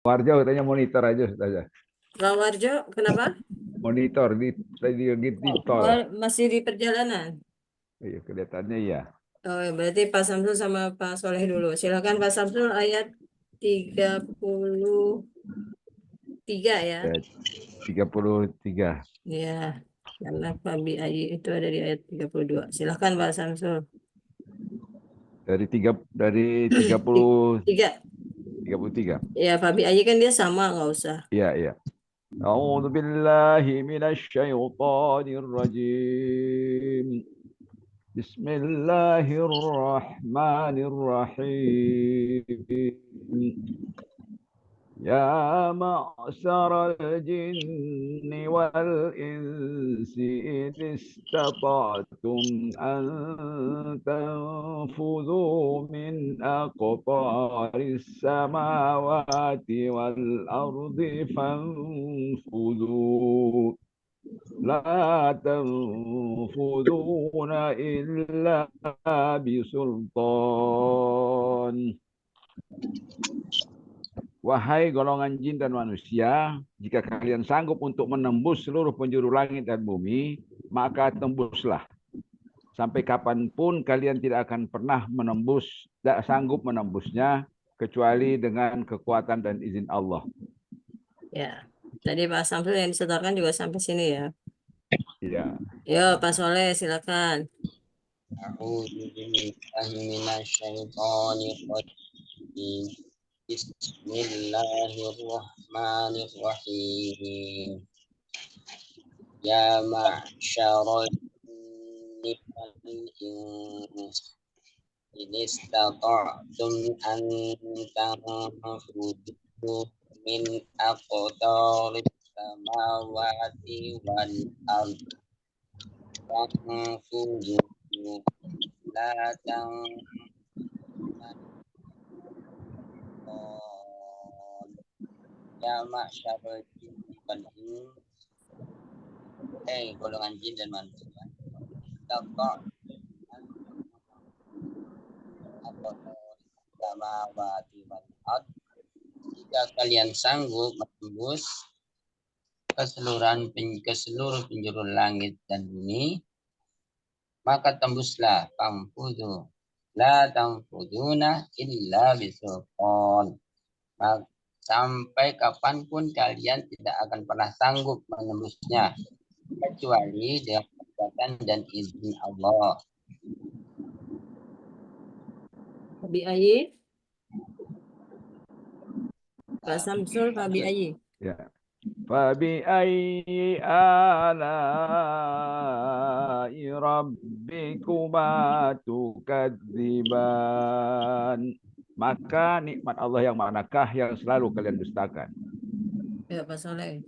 Warjo katanya monitor aja saja. Bang Warjo, kenapa? Monitor di tol. Oh, masih di perjalanan. Iya, kelihatannya iya. Oh, ya, berarti Pak Samsul sama Pak Soleh dulu. Silakan Pak Samsul ayat 33 ya. Ya, 33. Ya, karena Pak BI itu ada di ayat 32. Silakan Pak Samsul. Dari 30 Tiga. 33. Ya, Pak BI kan dia sama, nggak usah. Iya, iya. أعوذ بالله من الشيطان الرجيم بسم الله الرحمن الرحيم يا معشر الجن والإنس إذ استطعتم أن تنفذوا من أقطار السماوات والأرض فانفذوا لا تنفذون إلا بسلطان. Wahai golongan jin dan manusia, jika kalian sanggup untuk menembus seluruh penjuru langit dan bumi, maka tembuslah. Sampai kapanpun kalian tidak akan pernah tidak sanggup menembusnya, kecuali dengan kekuatan dan izin Allah. Ya, tadi Pak Samsul yang disetorkan juga sampai sini ya. Ya. Yo, Pak Soleh, silakan. A'udzu billahi minasyaitonir rajim. Bismillahirrahmanirrahim. Ya ma'syaral jinni wal ins in istata'tum an tanfudu min aqtaris samawati wal ardh tanfudu la ya ma'syarul jinni wal ins, golongan jin dan manusia, taqa samawati wal ard, jika kalian sanggup menembus ke seluruh penjuru langit dan bumi, maka tembuslah. Famfudu la tamfuduna illa bisultan. Sampai kapanpun kalian tidak akan pernah sanggup menembusnya, kecuali dengan kekuatan dan izin Allah. Pak BI. Pak Samsul, Pak BI. Ya. فبأي آلاء ربكما تكذبان. Maka nikmat Allah yang manakah yang selalu kalian dustakan? Ya, Pak Soleh.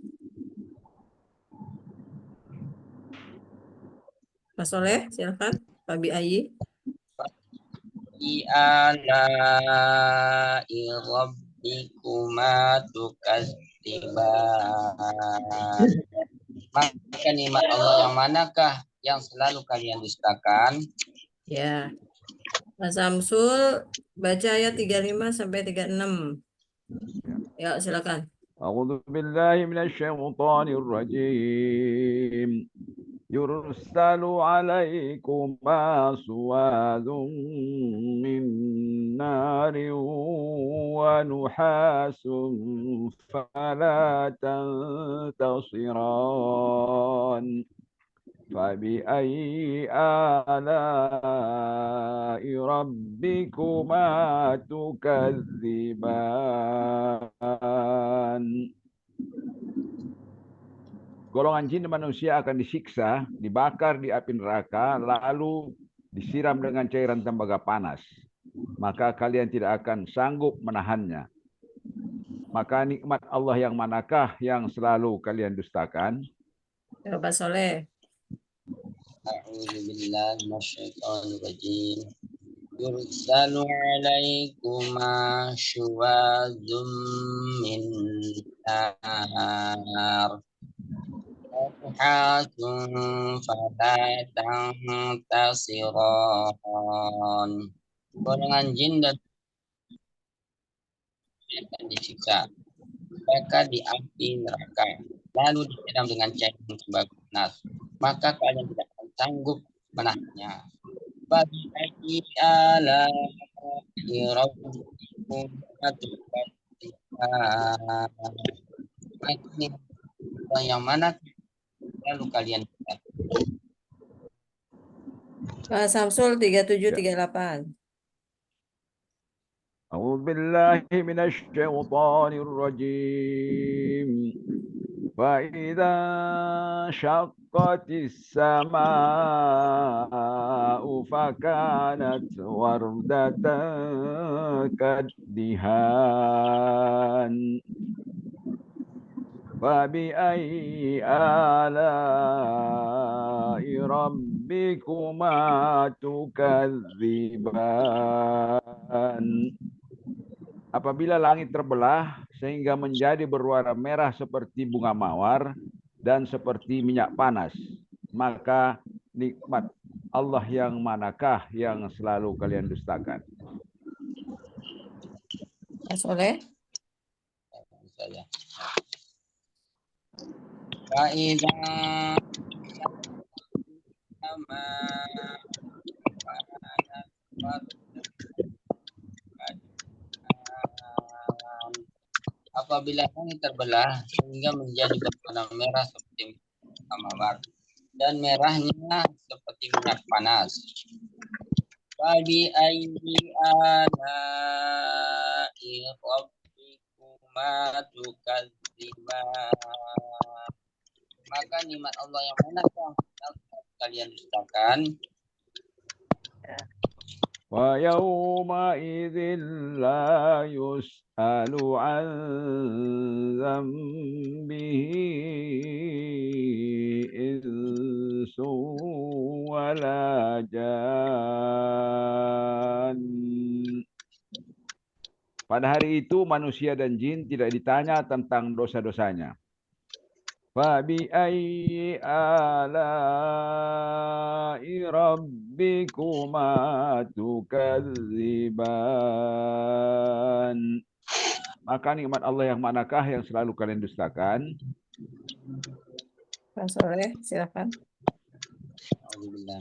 Pak Soleh, silakan. Pak BI. Ala'i rabbikuma tukadziban. Maka nikmat Allah yang manakah yang selalu kalian dustakan? Ya. Pak Samsul baca ayat 35 sampai 36. Ya, silakan. أعوذ بالله من الشيطان الرجيم يرسل عليكما سواد من نار ونحاس فلا تنتصران فبأي آلاء ربكما تكذبان. Golongan jin dan manusia akan disiksa, dibakar di api neraka, lalu disiram dengan cairan tembaga panas. Maka kalian tidak akan sanggup menahannya. Maka nikmat Allah yang manakah yang selalu kalian dustakan? Ya, Pak Soleh. A'udzu billahi minasyaitonir rajim. Yursalu 'alaikuma syuwazum min nar. Tasiron. Golongan jin dan akan disiksa mereka di api neraka, lalu disiram dengan cairan sebagai panas, maka kalian tidak akan sanggup menahannya. Bagi ala rabbikum yang mana lalu kalian Pak Samsul 3738. أعوذ بالله من الشيطان الرجيم فإذا شقت السماء فكانت وردة كالدهان فبأي آلاء ربكما تكذبان. Apabila langit terbelah sehingga menjadi berwarna merah seperti bunga mawar dan seperti minyak panas, maka nikmat Allah yang manakah yang selalu kalian dustakan? Pak Soleh. saya. Faiza sama apabila langit terbelah sehingga menjadi berwarna merah seperti mawar dan merahnya seperti minyak panas. Fabi ayyi ala'i rabbikuma tukadziban. Maka nikmat Allah yang manakah kalian dustakan? Wa yawma idzin la yus'alu an dzambihi insun wala jan. Pada hari itu manusia dan jin tidak ditanya tentang dosa-dosanya. Fabi ayyi ala'i rabbikuma tukadziban. Maka nikmat Allah yang manakah yang selalu kalian dustakan? Pak Soleh, silakan. Alhamdulillah.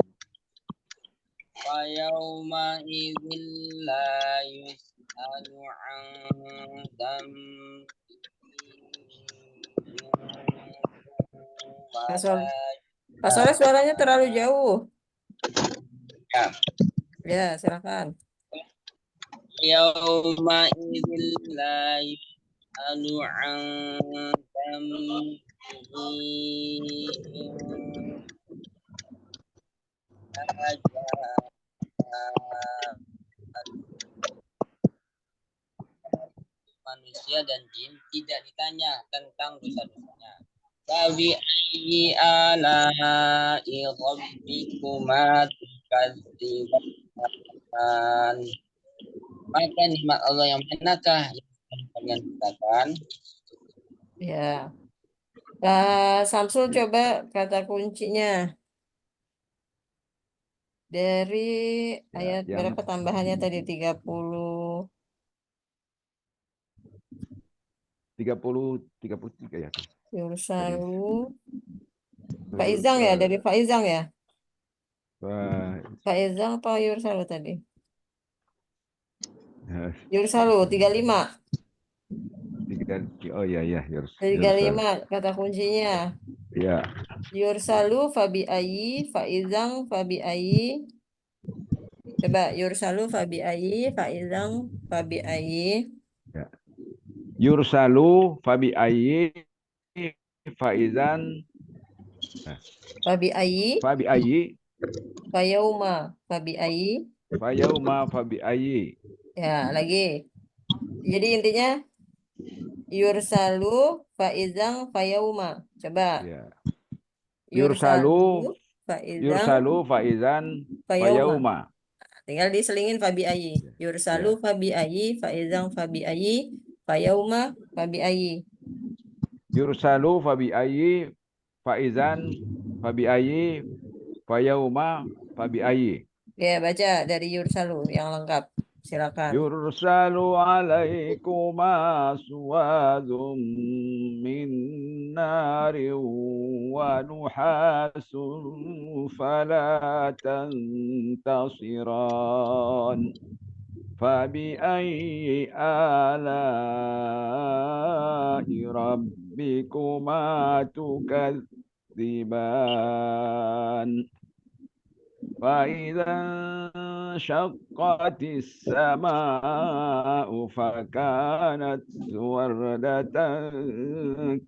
Fa yauma idzil la yus'alu an dzambi. Pak Soleh suaranya terlalu jauh. Ya. Ya, silakan. Yauma idzil la yus'alu an dzambi. Manusia dan jin tidak ditanya tentang dosa-dosanya. Fabi ayyi ala'i rabbikuma tukadziban. Maka nikmat Allah yang manakah yang kalian katakan? Ya. Pak Samsul coba kata kuncinya. Dari ayat berapa tambahannya tadi? 33 33 ya. Yursalu. Pak Izang ya, dari Pak Izang ya? Pak Izang apa Yursalu tadi? Yursalu 35. Oh iya, 35 kata kuncinya. Ya. Yursalu fabi ayyi, faizang fabi ayyi. Coba yursalu fabi ayyi, faizang fabi ayyi. Ya. Yursalu fabi ayyi faizan Fabi ayyi fayauma fabi ayyi fayauma fabi ayyi. Ya, lagi. Jadi intinya yursalu faizang fayauma. Coba. Ya. Yursalu faizan fayauma. Tinggal diselingin fabi ayyi. Yursalu fabi ayyi faizang fabi ayyi fayauma fabi ayyi. Yursalu fabi ayyi faizan fabi ayyi fayauma fabi ayyi. Ya, baca dari yursalu yang lengkap. Silakan. Yursalu alaikuma suwadum min nari wa nuhasun fala tantasiran. فبأي آلاء ربكما تكذبان فإذا انشقت السماء فكانت وردة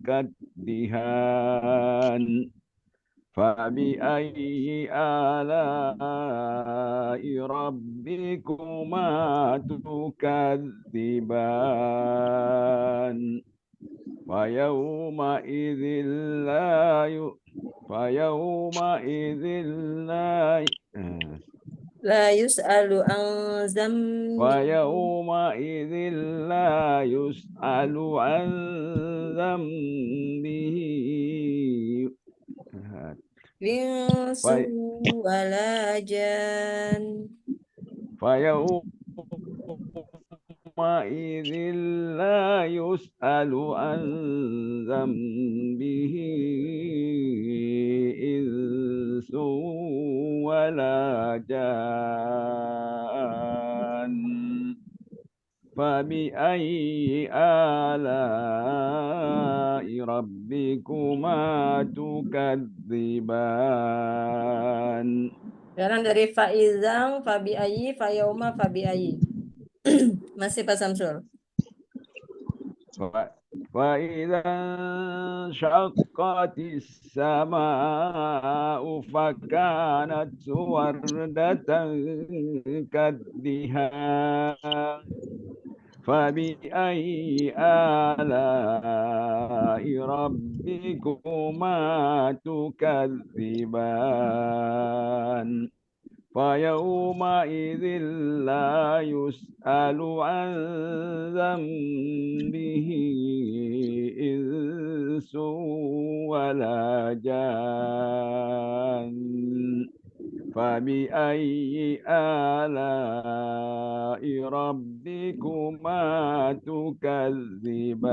كالدهان فبأي آلاء ربكما تكذبان فيومئذ لا يسأل عن ذنبه فيومئذ لا يسأل عن ذنبه إنس ولا جان. فيومئذ لا يسأل عن ذنبه إنس ولا جان فبأي آلاء ربكما تكذبان. Sekarang dari faizang, fabiayi, fayauma, fabiayi. Masih Pak Samsul. فإذا انشقت السماء فكانت وردة كالدهان فبأي آلاء ربكما تكذبان فيومئذ لا يسأل عن ذنبه إنس ولا جان فبأي آلاء ربكما تكذبان.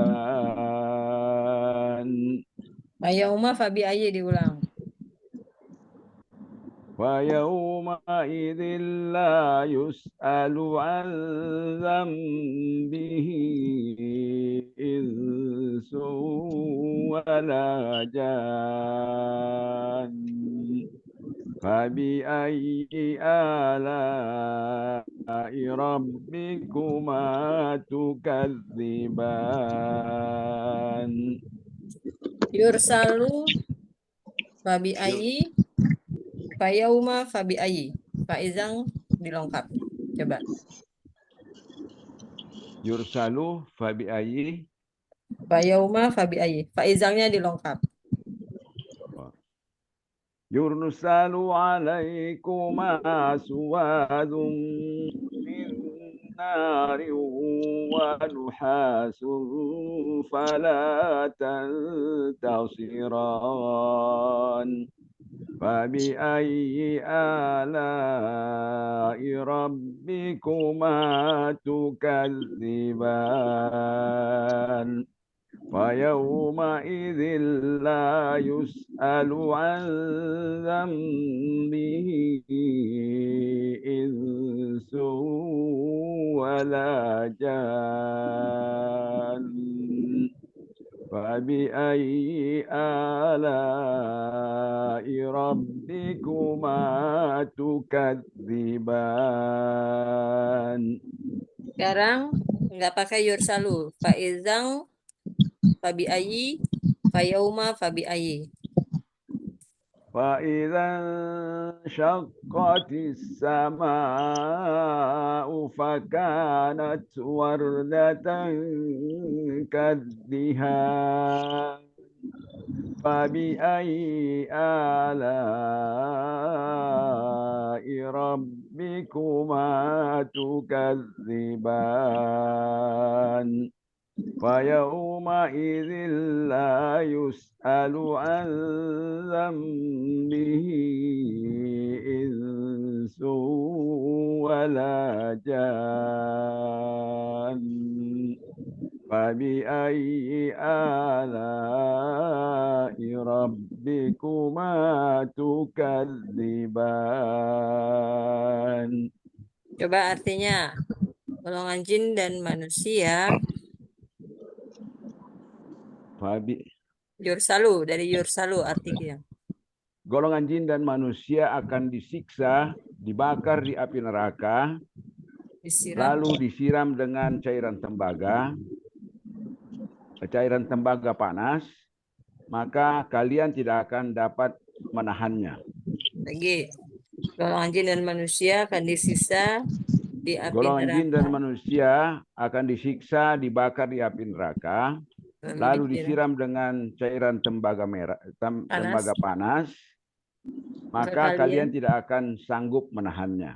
Fayauma, fabiayi diulang. فيومئذ لا يسأل عن ذنبه إنس ولا جان فبأي آلاء ربكما تكذبان. Yursalu, fabiayi, fayauma, fabiayi. Faizang dilengkap. Coba. Yursalu fabi'ayyi Fayauma, fabiayi. Faizangnya dilengkap. yursalu alaikuma suwadun min nari wa nuhasun fala tantasiran فبأي آلاء ربكما تكذبان فيومئذ لا يسأل عن ذنبه إنس ولا جان فبأي آلاء ربكما تكذبان. Sekarang nggak pakai yursalu. Faizang, fabiayi, fayauma, fabiayi. فإذا انشقت السماء فكانت وردة كالدهان فبأي آلاء ربكما تكذبان فيومئذ لا يسأل عن ذنبه إنس إنس ولا جان فبأي آلاء ربكما تكذبان. Coba artinya golongan jin dan manusia. Yursalu, dari yursalu artinya. Golongan jin dan manusia akan disiksa, dibakar di api neraka, Disiram. lalu disiram dengan cairan tembaga panas, maka kalian tidak akan dapat menahannya. Lagi, golongan jin dan manusia akan disiksa di api Golongan jin dan neraka. manusia akan disiksa, dibakar di api neraka, lalu disiram dengan cairan tembaga panas, maka kalian tidak akan sanggup menahannya.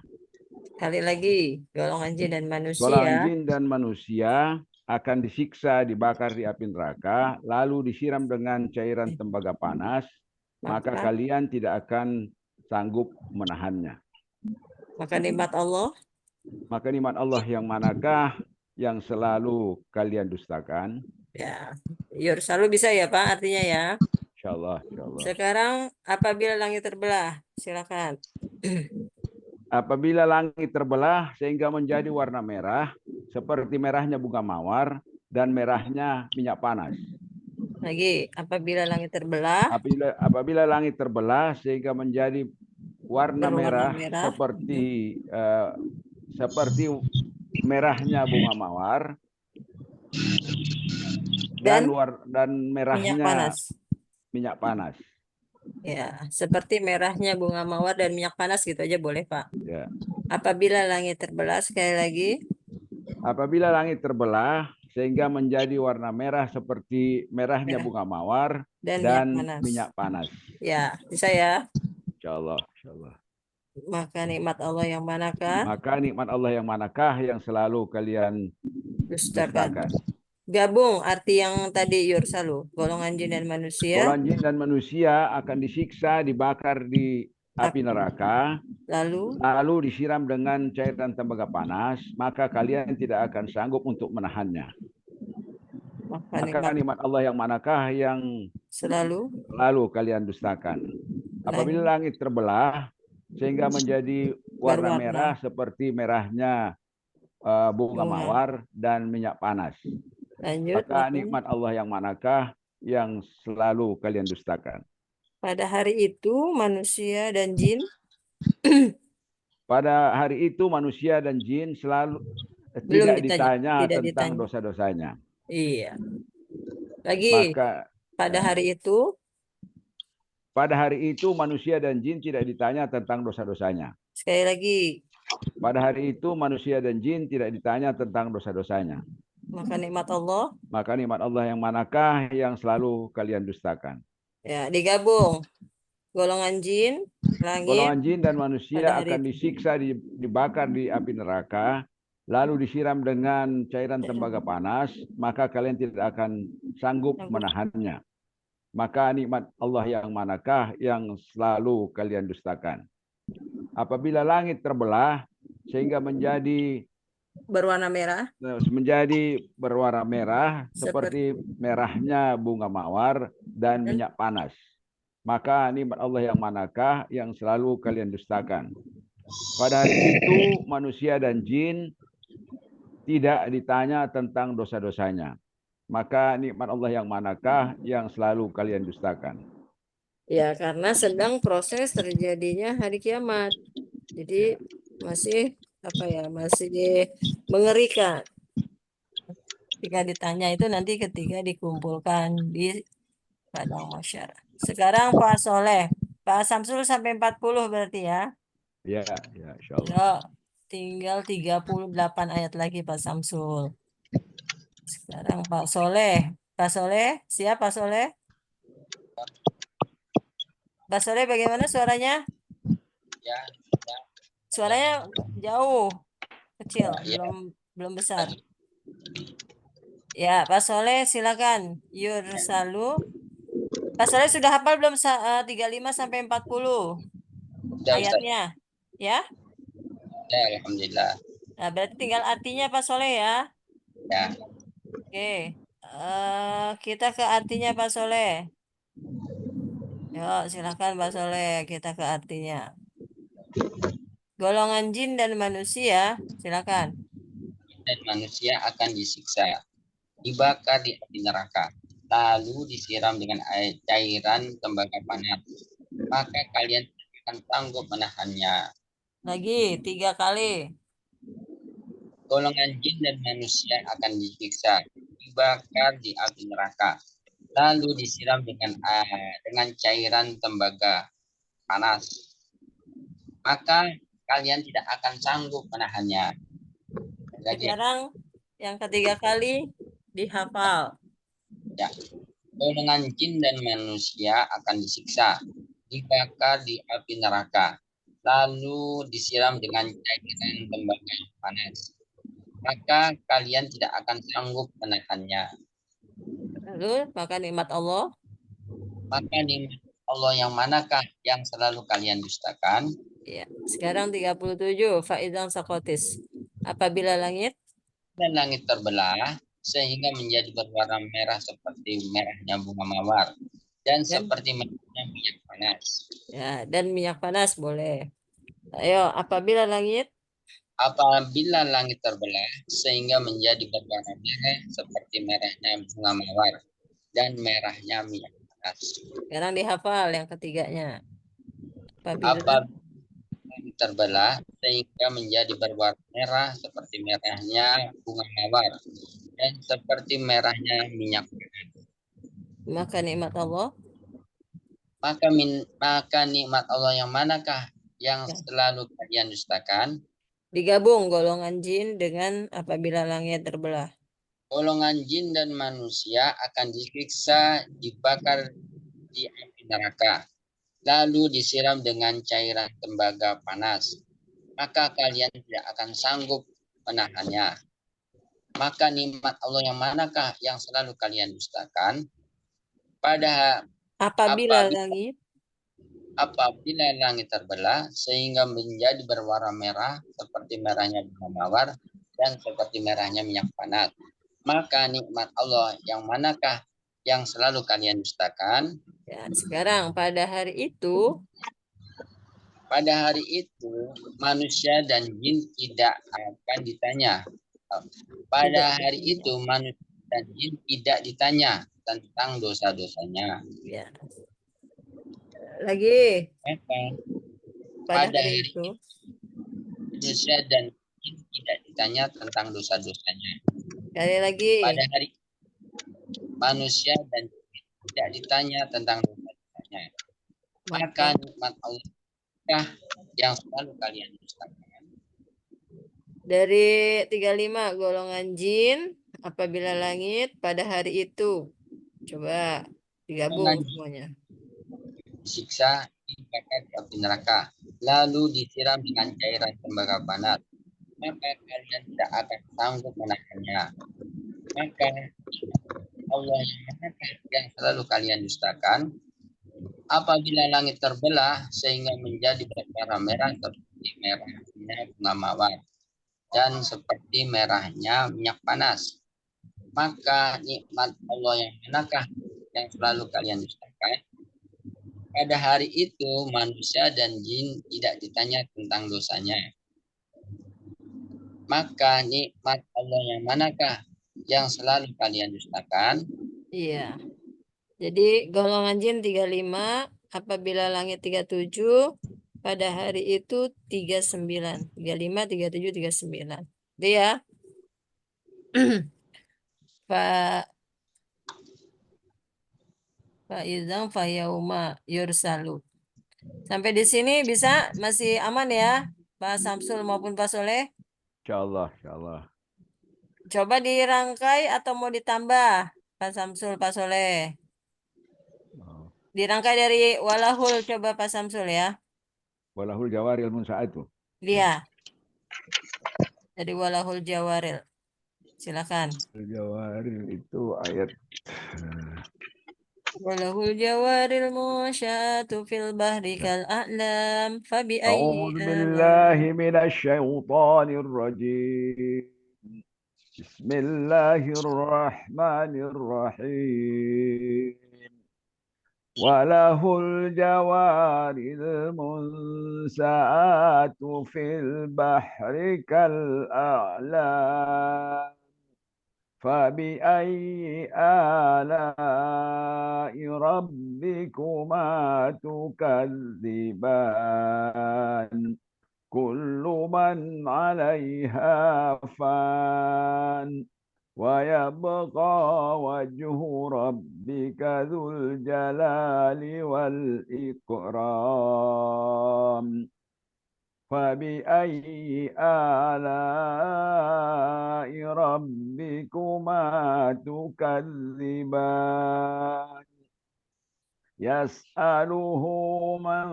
Sekali lagi, golongan jin dan manusia. Golongan jin dan manusia akan disiksa, dibakar di api neraka, lalu disiram dengan cairan tembaga panas, maka kalian tidak akan sanggup menahannya. Maka nikmat Allah. Maka nikmat Allah yang manakah yang selalu kalian dustakan? Ya, yursalu bisa ya Pak artinya ya. Insyaallah, insyaallah. Sekarang apabila langit terbelah, silakan. Apabila langit terbelah sehingga menjadi warna merah, seperti merahnya bunga mawar dan merahnya minyak panas. Lagi, apabila langit terbelah. Apabila langit terbelah sehingga menjadi warna merah, seperti merahnya bunga mawar dan merahnya minyak panas. Ya, seperti merahnya bunga mawar dan minyak panas gitu aja boleh Pak. Ya. Apabila langit terbelah, sekali lagi. Apabila langit terbelah sehingga menjadi warna merah seperti merahnya bunga mawar dan minyak panas. Ya, bisa ya. Insyaallah, insyaallah. Maka nikmat Allah yang manakah? Maka nikmat Allah yang manakah yang selalu kalian dustakan? Gabung arti yang tadi yursalu, golongan jin dan manusia. Golongan jin dan manusia akan disiksa, dibakar di api neraka, lalu disiram dengan cairan tembaga panas, maka kalian tidak akan sanggup untuk menahannya. Maka nikmat Allah yang manakah yang selalu kalian dustakan? Apabila langit terbelah sehingga menjadi warna merah seperti merahnya bunga mawar dan minyak panas. Lanjut. Maka nikmat Allah yang manakah yang selalu kalian dustakan? Pada hari itu manusia dan jin. Pada hari itu manusia dan jin selalu tidak ditanya tentang dosa-dosanya. Iya. Lagi. Maka pada hari itu. Pada hari itu manusia dan jin tidak ditanya tentang dosa-dosanya. Sekali lagi. Pada hari itu manusia dan jin tidak ditanya tentang dosa-dosanya. Maka nikmat Allah. Maka nikmat Allah yang manakah yang selalu kalian dustakan? Ya, digabung. Golongan jin, langit. Golongan jin dan manusia akan disiksa, dibakar di api neraka, lalu disiram dengan cairan tembaga panas, maka kalian tidak akan sanggup menahannya. Maka nikmat Allah yang manakah yang selalu kalian dustakan? Apabila langit terbelah sehingga menjadi berwarna merah seperti merahnya bunga mawar dan minyak panas, maka nikmat Allah yang manakah yang selalu kalian dustakan? Pada hari itu manusia dan jin tidak ditanya tentang dosa-dosanya, maka nikmat Allah yang manakah yang selalu kalian dustakan? Ya, karena sedang proses terjadinya hari kiamat, jadi masih masih mengerikan. Ketika ditanya itu nanti ketika dikumpulkan di padang mahsyar. Sekarang Pak Soleh, Pak Samsul sampai 40 berarti ya? Ya, insyaallah. Tinggal 38 ayat lagi Pak Samsul. Sekarang Pak Soleh. Pak Soleh, siap Pak Soleh? Pak Soleh bagaimana suaranya? Ya. Suaranya jauh, kecil, belum besar. Ya, Pak Soleh silakan. Yursalu. Pak Soleh sudah hafal belum 35 sampai 40 ayatnya? Ya. Ya, alhamdulillah. Nah, berarti tinggal artinya Pak Soleh ya. Ya. Oke. Kita ke artinya Pak Soleh. Yuk, silakan Pak Soleh, kita ke artinya. Golongan jin dan manusia, silakan. Dan manusia akan disiksa, dibakar di api neraka, lalu disiram dengan air cairan tembaga panas. Maka kalian akan sanggup menahannya. Lagi 3 kali. Golongan jin dan manusia akan disiksa, dibakar di api neraka, lalu disiram dengan cairan tembaga panas. Maka kalian tidak akan sanggup menahannya. Lagi. Sekarang yang ketiga kali dihafal. Ya. Golongan jin dan manusia akan disiksa, dibakar di api neraka, lalu disiram dengan cairan tembaga panas. Maka kalian tidak akan sanggup menahannya. Lalu, maka nikmat Allah. Maka nikmat Allah yang manakah yang selalu kalian dustakan? Ya, sekarang 37 faizan sakotis. Apabila langit Dan langit terbelah sehingga menjadi berwarna merah seperti merahnya bunga mawar dan seperti merahnya minyak panas. Ya, dan minyak panas boleh. Ayo, apabila langit Apabila langit terbelah sehingga menjadi berwarna merah seperti merahnya bunga mawar dan merahnya minyak panas. sekarang dihafal yang ketiganya. Apabila Apabila langit terbelah sehingga menjadi berwarna merah seperti merahnya bunga mawar dan seperti merahnya minyak panas. maka nikmat Allah. Maka nikmat Allah yang manakah yang Ya. selalu kalian dustakan? Digabung golongan jin dengan apabila langit terbelah. Golongan jin dan manusia akan disiksa, dibakar di api neraka, lalu disiram dengan cairan tembaga panas. Maka kalian tidak akan sanggup menahannya. Maka nikmat Allah yang manakah yang selalu kalian dustakan? Apabila langit Apabila langit terbelah sehingga menjadi berwarna merah seperti merahnya bunga mawar dan seperti merahnya minyak panas, maka nikmat Allah yang manakah yang selalu kalian dustakan? ya, sekarang pada hari itu Pada hari itu manusia dan jin tidak akan ditanya. Pada hari itu manusia dan jin tidak ditanya tentang dosa-dosanya. ya. Lagi Maka pada hari itu manusia dan jin tidak ditanya tentang dosa-dosanya. sekali lagi Pada hari manusia dan jin tidak ditanya tentang dosa-dosanya. Maka nikmat Allah yang selalu kalian dustakan. Dari 35 golongan jin apabila langit pada hari itu. Coba digabung semuanya. Disiksa, dibakar di api neraka, lalu disiram dengan cairan tembaga panas. Maka kalian tidak akan sanggup menahannya. Maka Allah yang selalu kalian dustakan. Apabila langit terbelah sehingga menjadi berwarna merah seperti merahnya bunga mawar dan seperti merahnya minyak panas, maka nikmat Allah yang manakah yang selalu kalian dustakan? Pada hari itu manusia dan jin tidak ditanya tentang dosanya. Maka nikmat Allah yang manakah yang selalu kalian dustakan? Iya. Jadi golongan jin 35 apabila langit 37 pada hari itu 39. 35, 37, 39. Itu ya. Pak Izam Fayauma Yursalu. Sampai di sini bisa masih aman ya Pak Samsul maupun Pak Soleh? Insyaallah, insyaallah. Coba dirangkai atau mau ditambah Pak Samsul, Pak Soleh? Dirangkai dari walahul coba Pak Samsul ya. Walahul jawaril munsa'at itu. Iya. Dari walahul jawaril. Silakan. Jawaril itu ayat وله الجوار المنشآت في البحر كالأعلام فبأي أعوذ آلاء بالله من الشيطان الرجيم. بسم الله الرحمن الرحيم. وله الجوار المنشآت في البحر كالأعلام فبأي آلاء ربكما تكذبان كل من عليها فان ويبقى وجه ربك ذو الجلال والإكرام فبأي آلاء ربكما تكذبان يسأله من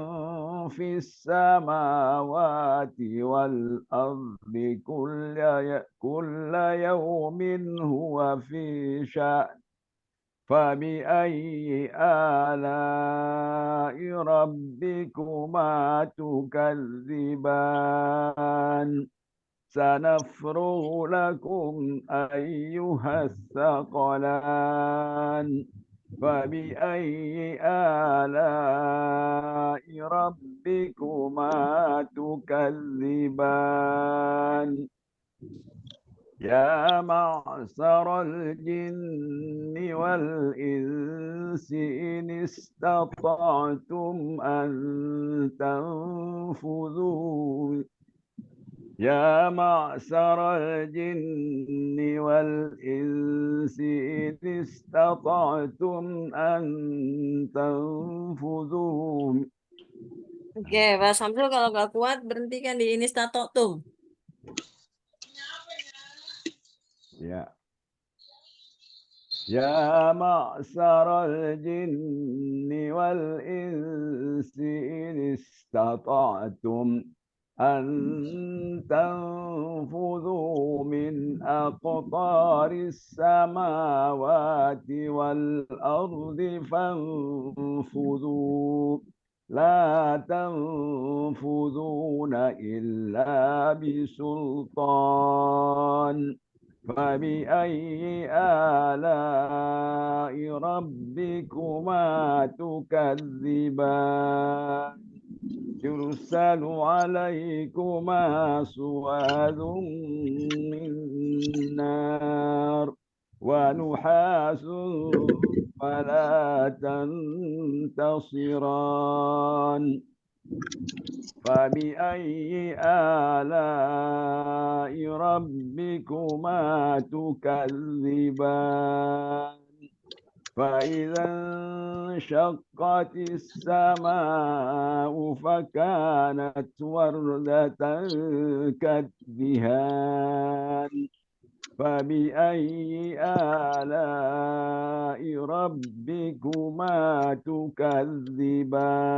في السماوات والأرض كل يوم هو في شأن فبأي آلاء ربكما تكذبان سنفرغ لكم أيها الثقلان فبأي آلاء ربكما تكذبان يا معشر الجن والإنس إن استطعتم أن تنفذوا يا معشر الجن والإنس إن استطعتم أن تنفذوا. Oke, Pak Samsul kalau nggak kuat berhentikan di ini statotum. Ya. يا معشر الجن والإنس إن استطعتم أن تنفذوا من أقطار السماوات والأرض فانفذوا لا تنفذون إلا بسلطان فبأي آلاء ربكما تكذبان يرسل عليكما سواد من نار ونحاس فلا تنتصران فبأي آلاء ربكما تكذبان فإذا انشقت السماء فكانت وردة كالدهان فبأي آلاء ربكما تكذبان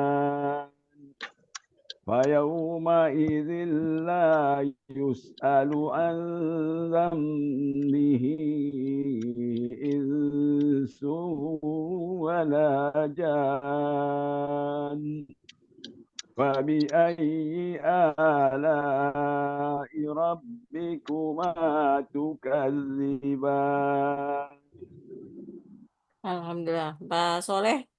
فيومئذ لا يسأل عن ذنبه إنس ولا جان فبأي آلاء ربكما تكذبان. Alhamdulillah. Pak Soleh,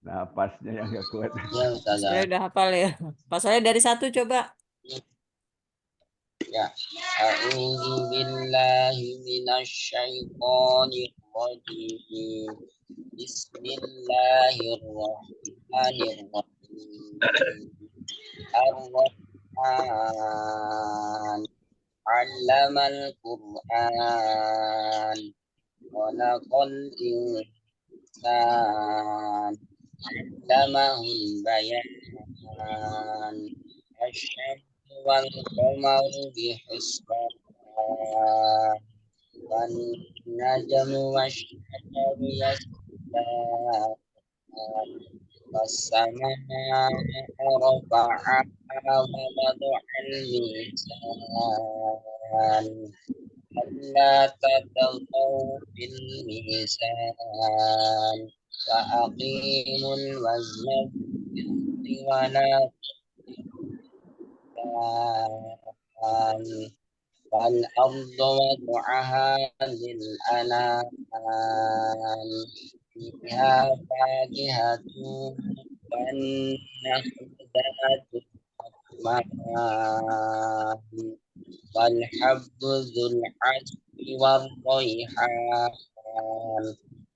Napasnya yang gak kuat. Ya, Ustazah. saya udah hafal ya. Pak Soleh dari 1 coba. Ya. A'udzu billahi minasyaitonir rajim. Bismillahirrahmanirrahim. Ar-Rahman 'allamal Qur'an. Khalaqal insan 'allamahul bayan. Asy-syamsu wal qamaru bihisban. Wan najmu wasy-syajaru yasjudan. Was-samaa rafa'aha wa wada'al mizan. Alla tataghaw fil mizan. وأقيموا الوزن بالقسط ولا تختاروا والأرض وضعها للأنام فيها فاكهة والنخل ذات الأكمام والحب ذو العصف والريحان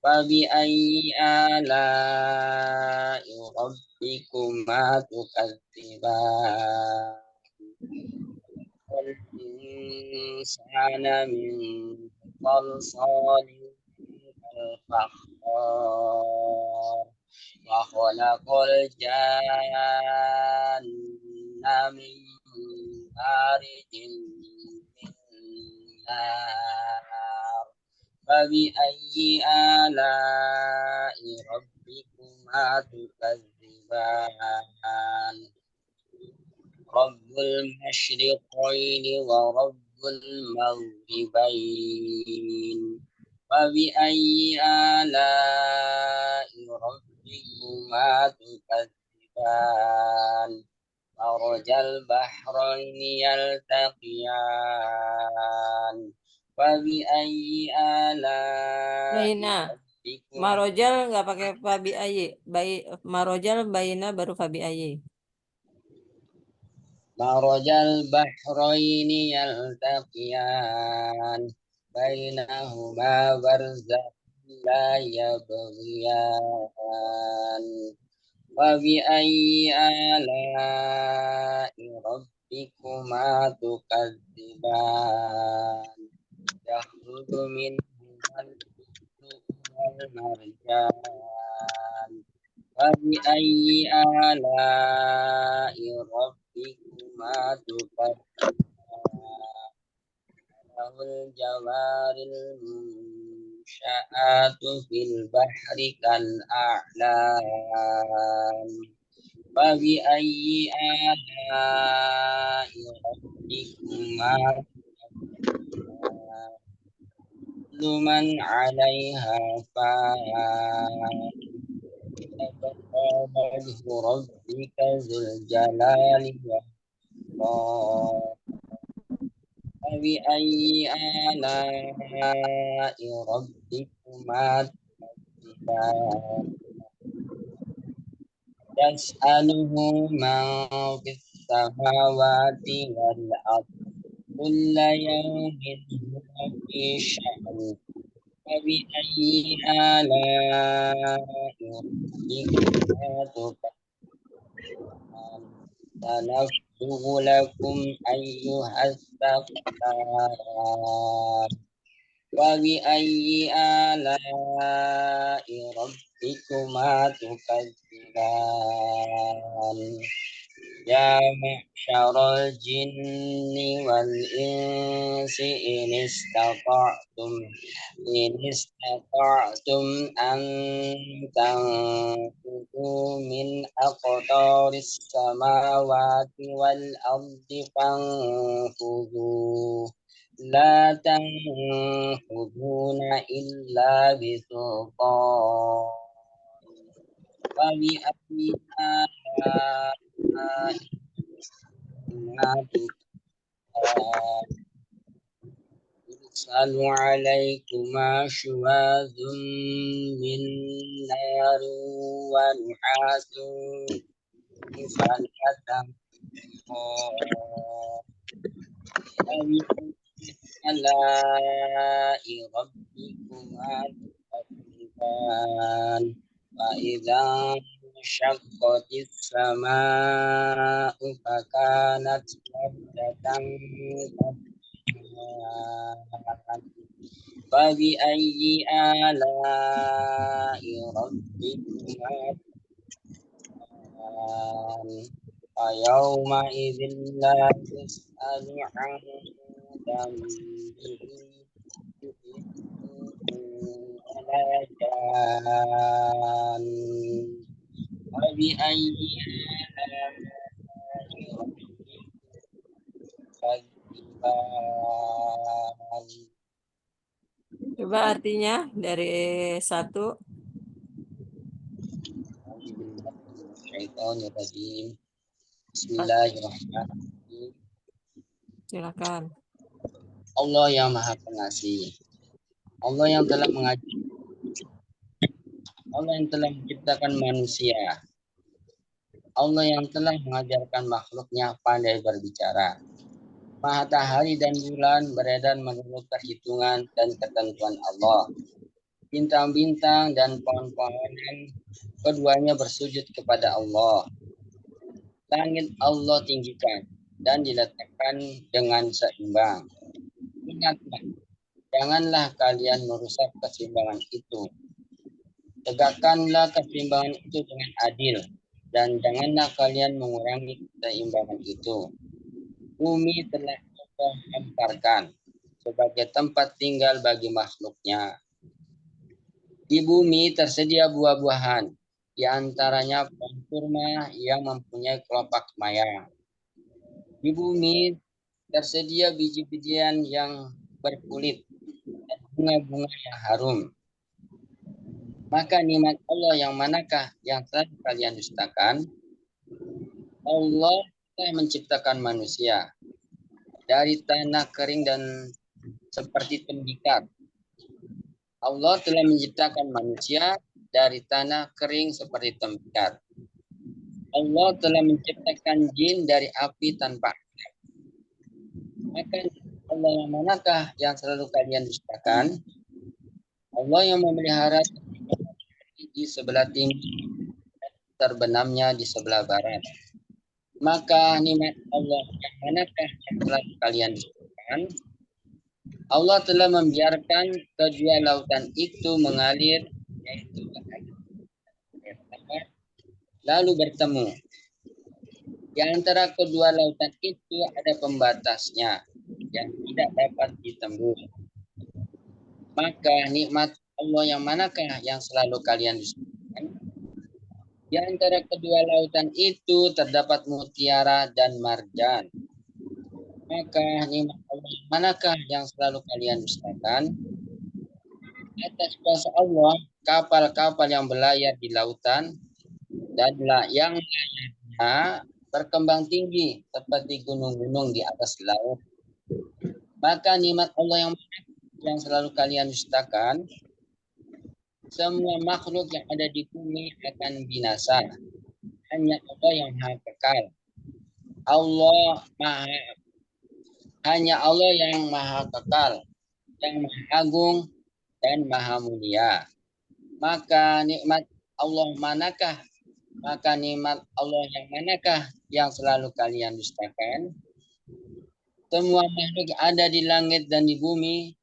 فبأي آلاء ربكما تكذبان والإنسان من صلصال كالفخار وخلق الجان من مارج من نار فبأي آلاء ربكما تكذبان رب المشرقين ورب المغربين فبأي آلاء ربكما تكذبان مرج البحرين يلتقيان فبأي آلاء Baina. ربكما Marojal nggak pakai fabi ayi. Marojal baina baru fabi ayi. مرج البحرين يلتقيان بينهما برزخ لا يبغيان فبأي آلاء ربكما تكذبان يخرج منهما اللؤلؤ والمرجان فبأي آلاء ربكما تكذبان له الجوار المنشآت في البحر كالأعلام فبأي آلاء ربكما تكذبان كل من عليها فان يبقى وجه ربك ذو الجلال والإكرام فبأي آلاء ربكما تكذبان يسأله من في السماوات والأرض كل يوم هو في شأن فبأي آلاء ربكما تكذبان سنفرغ لكم أيها الثقلان وبأي آلاء ربكما تكذبان يا معشر الجن والإنس إن استطعتم أن تنفذوا من أقطار السماوات والأرض فانفذوا لا تنفذون إلا بسلطان فبأي آلاء يرسل عليكما شواظ من نار ونحاس فلا تنفذان آلاء ربكما تكذبان فإذا انشقت السماء فكانت وردة كالدهان فبأي آلاء ربكما تكذبان فيومئذ لا يسأل عن ذنبه ولا جان فبأي آلاء ربكما تكذبان Coba artinya dari satu. Bismillahirrahmanirrahim. Bismillahirrahmanirrahim. Silakan. Allah yang Maha Pengasih. Allah yang telah mengajar. Allah yang telah menciptakan manusia. Allah yang telah mengajarkan makhluknya pandai berbicara. Matahari dan bulan beredar menurut perhitungan dan ketentuan Allah. Bintang-bintang dan pohon-pohonan keduanya bersujud kepada Allah. Langit Allah tinggikan dan diletakkan dengan seimbang. Ingatlah, janganlah kalian merusak keseimbangan itu. Tegakkanlah keseimbangan itu dengan adil, dan janganlah kalian mengurangi keseimbangan itu. Bumi telah Allah hamparkan sebagai tempat tinggal bagi makhluknya. Di bumi tersedia buah-buahan, di antaranya pohon kurma yang mempunyai kelopak mayang. Di bumi tersedia biji-bijian yang berkulit dan bunga-bunga yang harum. Maka nikmat Allah yang manakah yang telah kalian dustakan? Allah telah menciptakan manusia dari tanah kering dan seperti tembikar. Allah telah menciptakan manusia dari tanah kering seperti tembikar. Allah telah menciptakan jin dari api tanpa asap. Maka Allah yang manakah yang selalu kalian dustakan? Allah yang memelihara di sebelah timur, terbenamnya di sebelah barat. Maka nikmat Allah yang manakah yang telah kalian dustakan? Allah telah membiarkan kedua lautan itu mengalir, yaitu air tawar, lalu bertemu. Di antara kedua lautan itu ada pembatasnya yang tidak dapat ditembus. Maka nikmat Allah yang manakah yang selalu kalian dustakan? Di antara kedua lautan itu terdapat mutiara dan marjan. Maka nikmat Allah yang manakah yang selalu kalian dustakan? Atas kuasa Allah, kapal-kapal yang berlayar di lautan dan yang layarnya berkembang tinggi seperti gunung-gunung di atas laut. Maka nikmat Allah yang selalu kalian dustakan, semua makhluk yang ada di bumi akan binasa. Hanya Allah yang maha kekal. Hanya Allah yang maha kekal, yang maha agung dan maha mulia. Maka nikmat Allah yang manakah yang selalu kalian dustakan? Semua makhluk yang ada di langit dan di bumi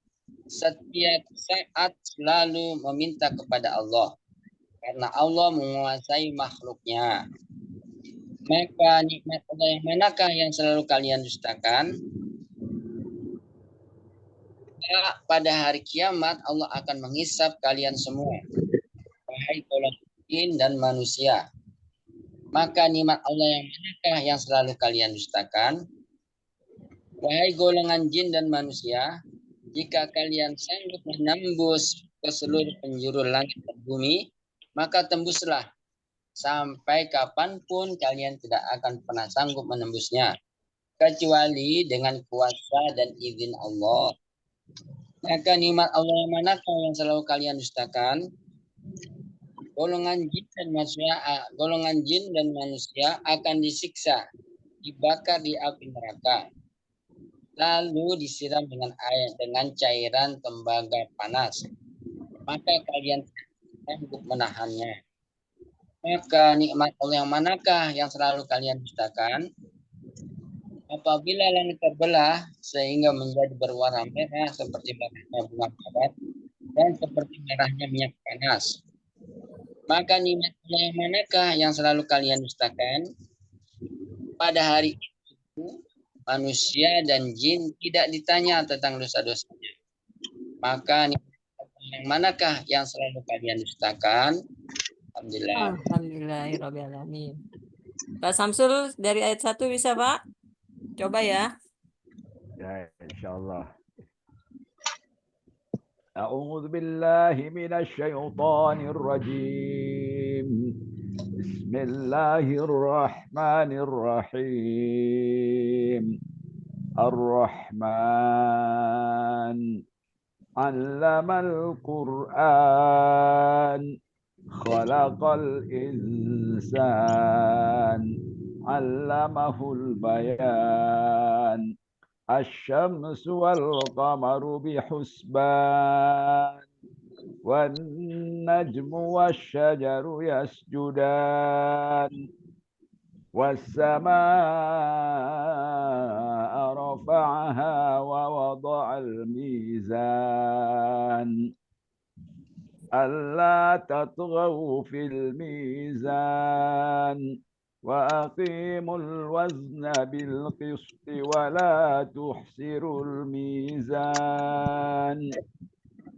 setiap saat selalu meminta kepada Allah, karena Allah menguasai makhluknya. Maka nikmat Allah yang manakah yang selalu kalian dustakan? Pada hari kiamat Allah akan menghisap kalian semua, wahai golongan jin dan manusia. Maka nikmat Allah yang manakah yang selalu kalian dustakan? Wahai golongan jin dan manusia, jika kalian sanggup menembus ke seluruh penjuru langit dan bumi, maka tembuslah. Sampai kapanpun kalian tidak akan pernah sanggup menembusnya, kecuali dengan kuasa dan izin Allah. Maka nikmat Allah yang manakah yang selalu kalian dustakan? Golongan jin dan manusia akan disiksa, dibakar di api neraka, lalu disiram dengan cairan tembaga panas. Maka kalian sanggup menahannya. Maka nikmat Allah yang manakah yang selalu kalian dustakan? Apabila langit terbelah sehingga menjadi berwarna merah seperti merahnya bunga mawar dan seperti merahnya minyak panas, maka nikmat Allah yang manakah yang selalu kalian dustakan? Pada hari itu manusia dan jin tidak ditanya tentang dosa-dosanya. Maka nikmat Allah yang manakah yang selalu kalian dustakan? Alhamdulillah. Alhamdulillahirrahmanirrahim. Pak Samsul dari ayat 1 bisa Pak? Coba ya. Ya, insyaallah. A'udzu billahi minasy syaithanir rajim. Bismillahirrahmanirrahim. Ar-Rahman. Allamal Qur'an. Khalaqal insan. Allamahul bayan. الشمس والقمر بحسبان والنجم والشجر يسجدان والسماء رفعها ووضع الميزان ألا تطغوا في الميزان وأقيموا الوزن بالقسط ولا تخسروا الميزان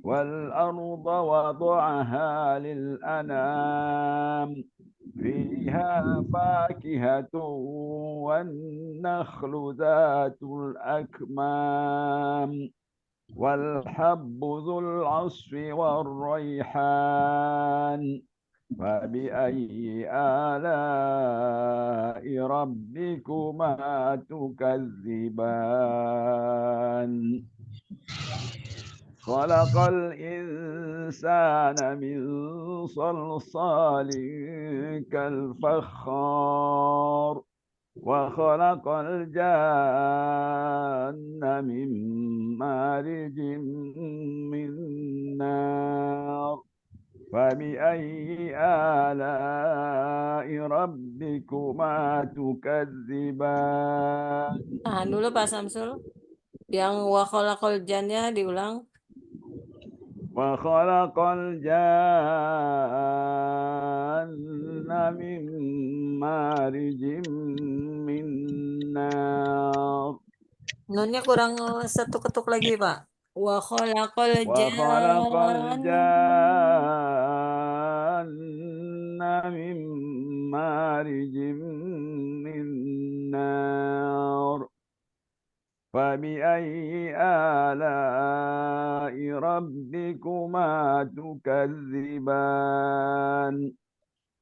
والأرض وضعها للأنام فيها فاكهة والنخل ذات الأكمام والحب ذو العصف والريحان فبأي آلاء ربكما تكذبان خلق الإنسان من صلصال كالفخار وخلق الجان من مارج من نار فبأي آلاء ربكما تكذبان. Tahan dulu Pak Samsul. Yang wa khalaqal jannya diulang. وخلق الجان من مارج من نار. Nunnya kurang satu ketuk lagi Pak. Wa khalaqal وخلق jan. الجان من مارج من نار فبأي آلاء ربكما تكذبان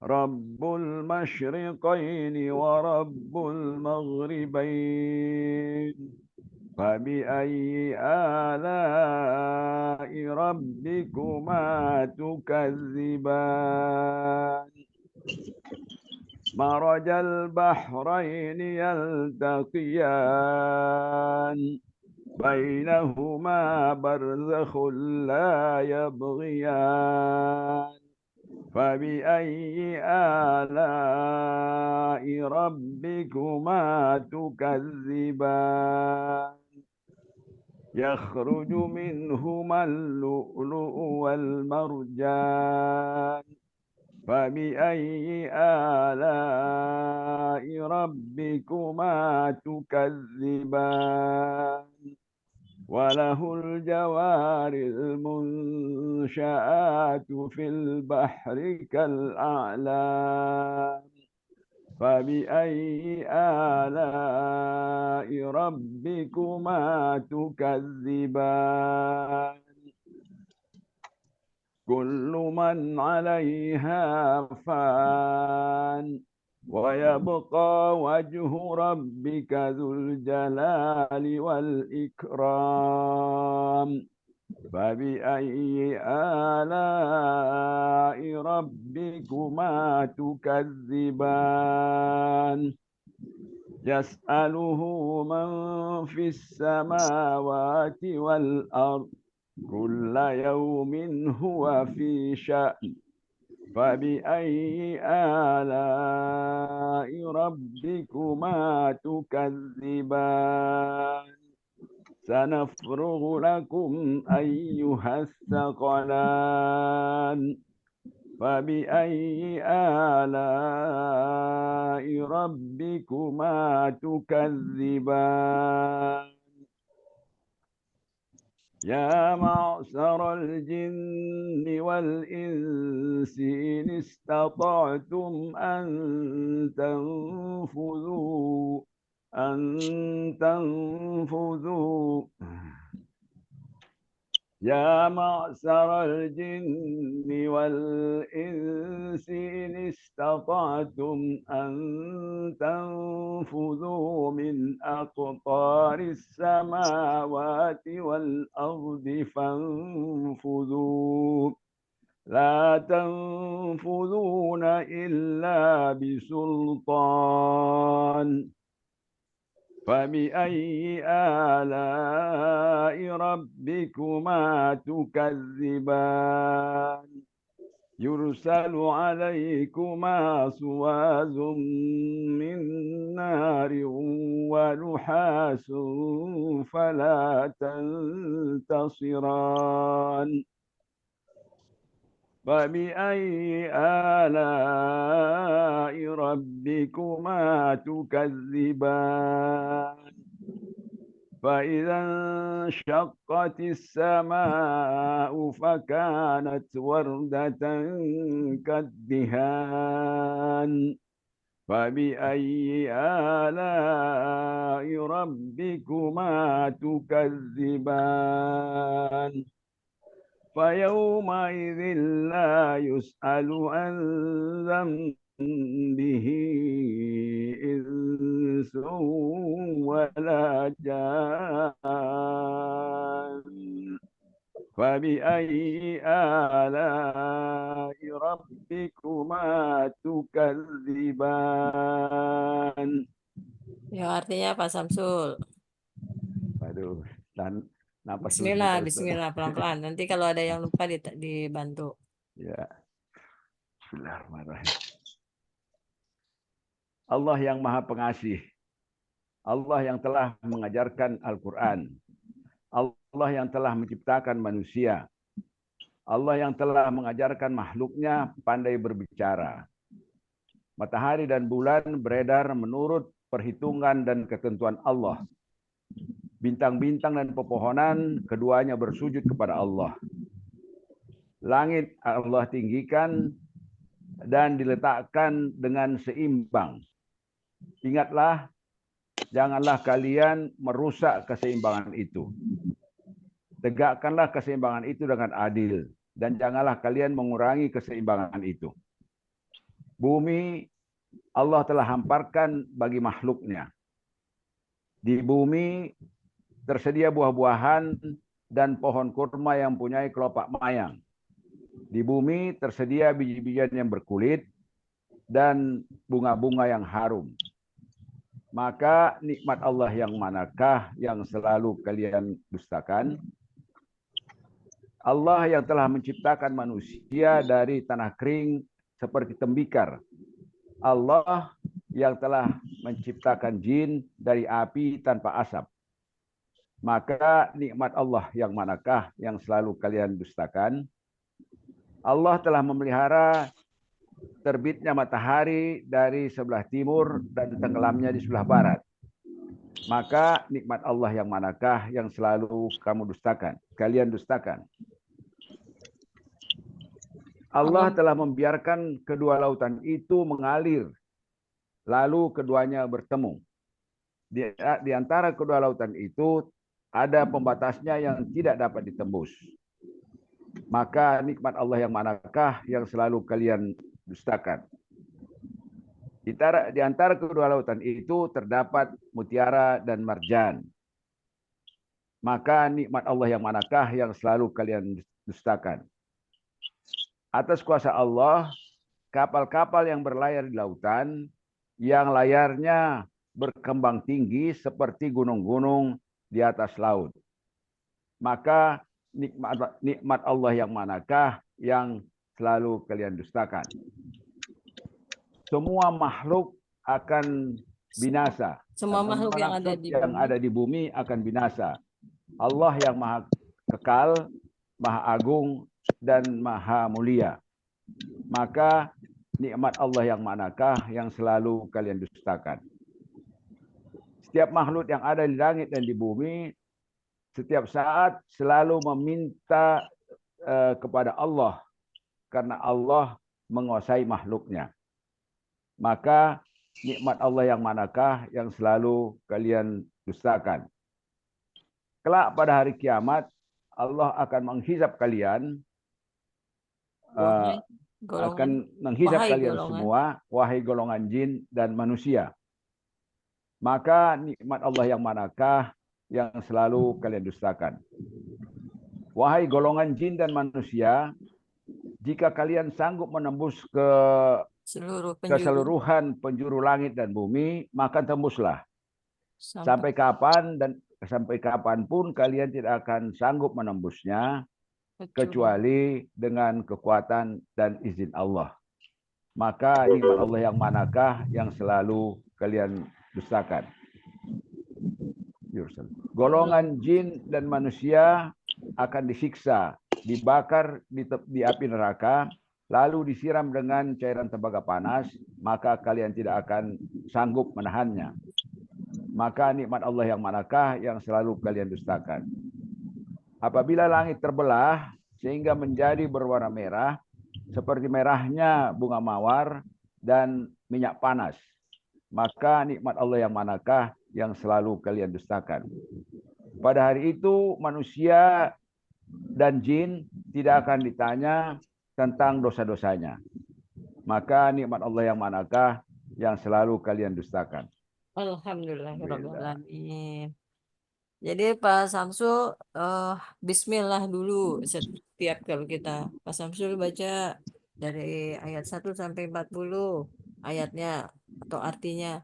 رب المشرقين ورب المغربين فبأي آلاء ربكما تكذبان مرج البحرين يلتقيان بينهما برزخ لا يبغيان فبأي آلاء ربكما تكذبان يخرج منهما اللؤلؤ والمرجان فبأي آلاء ربكما تكذبان وله الجوار المنشآت في البحر كالأعلام فبأي آلاء ربكما تكذبان كل من عليها فان ويبقى وجه ربك ذو الجلال والإكرام فبأي آلاء ربكما تكذبان يسأله من في السماوات والأرض كل يوم هو في شأن فبأي آلاء ربكما تكذبان سنفرغ لكم أيها الثقلان فبأي آلاء ربكما تكذبان يا معشر الجن والإنس إن استطعتم أن تنفذوا يا معشر الجن والإنس إن استطعتم استطعتم أن تنفذوا من أقطار السماوات والأرض فانفذوا لا تنفذون إلا بسلطان فبأي آلاء ربكما تكذبان يرسل عليكما شواظ من نار ونحاس فلا تنتصران فبأي آلاء ربكما تكذبان فإذا انشقت السماء فكانت وردة كالدهان فبأي آلاء ربكما تكذبان فيومئذ لا يسأل عن ذنبه إنس ولا جان فبأي آلاء ربكما تكذبان. Ya, artinya Pak Samsul. Aduh, dan napas dulu Bismillah, sebentar, Ustaz. bismillah, pelan-pelan. Nanti kalau ada yang lupa dibantu. Ya. Bismillahirrahmanirrahim. Allah yang Maha Pengasih. Allah yang telah mengajarkan Al-Quran. Allah yang telah menciptakan manusia. Allah yang telah mengajarkan makhluknya pandai berbicara. Matahari dan bulan beredar menurut perhitungan dan ketentuan Allah. Bintang-bintang dan pepohonan keduanya bersujud kepada Allah. Langit Allah tinggikan dan diletakkan dengan seimbang. Ingatlah, janganlah kalian merusak keseimbangan itu. Tegakkanlah keseimbangan itu dengan adil. Dan janganlah kalian mengurangi keseimbangan itu. Bumi Allah telah hamparkan bagi makhluknya. Di bumi tersedia buah-buahan dan pohon kurma yang mempunyai kelopak mayang. Di bumi tersedia biji-bijian yang berkulit dan bunga-bunga yang harum. Maka nikmat Allah yang manakah yang selalu kalian dustakan? Allah yang telah menciptakan manusia dari tanah kering seperti tembikar. Allah yang telah menciptakan jin dari api tanpa asap. Maka nikmat Allah yang manakah yang selalu kalian dustakan? Allah telah memelihara terbitnya matahari dari sebelah timur dan tenggelamnya di sebelah barat. Maka nikmat Allah yang manakah yang selalu kamu dustakan, kalian dustakan? Allah telah membiarkan kedua lautan itu mengalir, lalu keduanya bertemu. Di antara kedua lautan itu ada pembatasnya yang tidak dapat ditembus. Maka nikmat Allah yang manakah yang selalu kalian dustakan? Di antara kedua lautan itu terdapat mutiara dan marjan. Maka nikmat Allah yang manakah yang selalu kalian dustakan? Atas kuasa Allah, kapal-kapal yang berlayar di lautan, yang layarnya berkembang tinggi seperti gunung-gunung di atas laut. Maka nikmat Allah yang manakah yang selalu kalian dustakan? Semua makhluk akan binasa. Semua makhluk yang ada di bumi akan binasa. Allah yang maha kekal, maha agung, dan maha mulia. Maka nikmat Allah yang manakah yang selalu kalian dustakan? Setiap makhluk yang ada di langit dan di bumi setiap saat selalu meminta kepada Allah karena Allah menguasai makhluknya. Maka nikmat Allah yang manakah yang selalu kalian dustakan? Kelak pada hari kiamat Allah akan menghisap kalian Golongan akan menghidap wahai kalian golongan. semua, wahai golongan jin dan manusia. Maka nikmat Allah yang manakah yang selalu kalian dustakan? Wahai golongan jin dan manusia, jika kalian sanggup menembus ke Seluruh penjuru keseluruhan penjuru langit dan bumi, maka tembuslah. sampai Sampai kapanpun kalian tidak akan sanggup menembusnya, kecuali dengan kekuatan dan izin Allah. Maka nikmat Allah yang manakah yang selalu kalian dustakan? Golongan jin dan manusia akan disiksa, dibakar di api neraka, lalu disiram dengan cairan tembaga panas, maka kalian tidak akan sanggup menahannya. Maka nikmat Allah yang manakah yang selalu kalian dustakan? Apabila langit terbelah sehingga menjadi berwarna merah, seperti merahnya bunga mawar dan minyak panas, maka nikmat Allah yang manakah yang selalu kalian dustakan? Pada hari itu manusia dan jin tidak akan ditanya tentang dosa-dosanya. Maka nikmat Allah yang manakah yang selalu kalian dustakan? Alhamdulillahirrahmanirrahim. Jadi Pak Samsul, Bismillah dulu setiap kalau kita. Pak Samsul baca dari ayat 1 sampai 40 ayatnya atau artinya.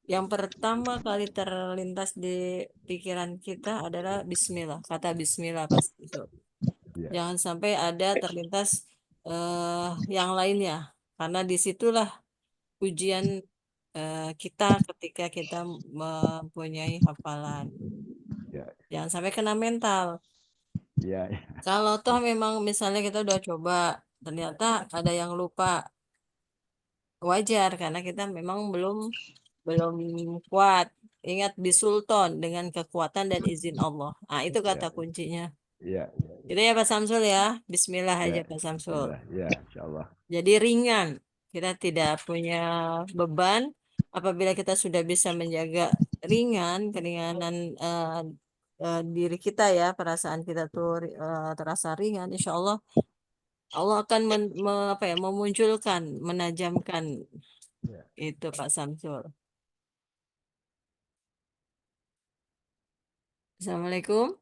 Yang pertama kali terlintas di pikiran kita adalah Bismillah, kata Bismillah Pak Samsul. Ya. Jangan sampai ada terlintas yang lainnya, karena disitulah ujian kita ketika kita mempunyai hafalan. Ya. Jangan sampai kena mental. Ya. Kalau toh memang misalnya kita udah coba, ternyata ada yang lupa, wajar karena kita memang belum kuat. Ingat bisulton dengan kekuatan dan izin Allah. Nah, itu kata kuncinya. Ya. Gitu ya Pak Samsul ya. Bismillah aja Ya. Pak Samsul. Ya, insyaallah. Jadi ringan. Kita tidak punya beban. Apabila kita sudah bisa menjaga keringanan diri kita ya, perasaan kita tuh terasa ringan, insya Allah Allah akan memunculkan, menajamkan Ya. itu Pak Samsul. Assalamualaikum.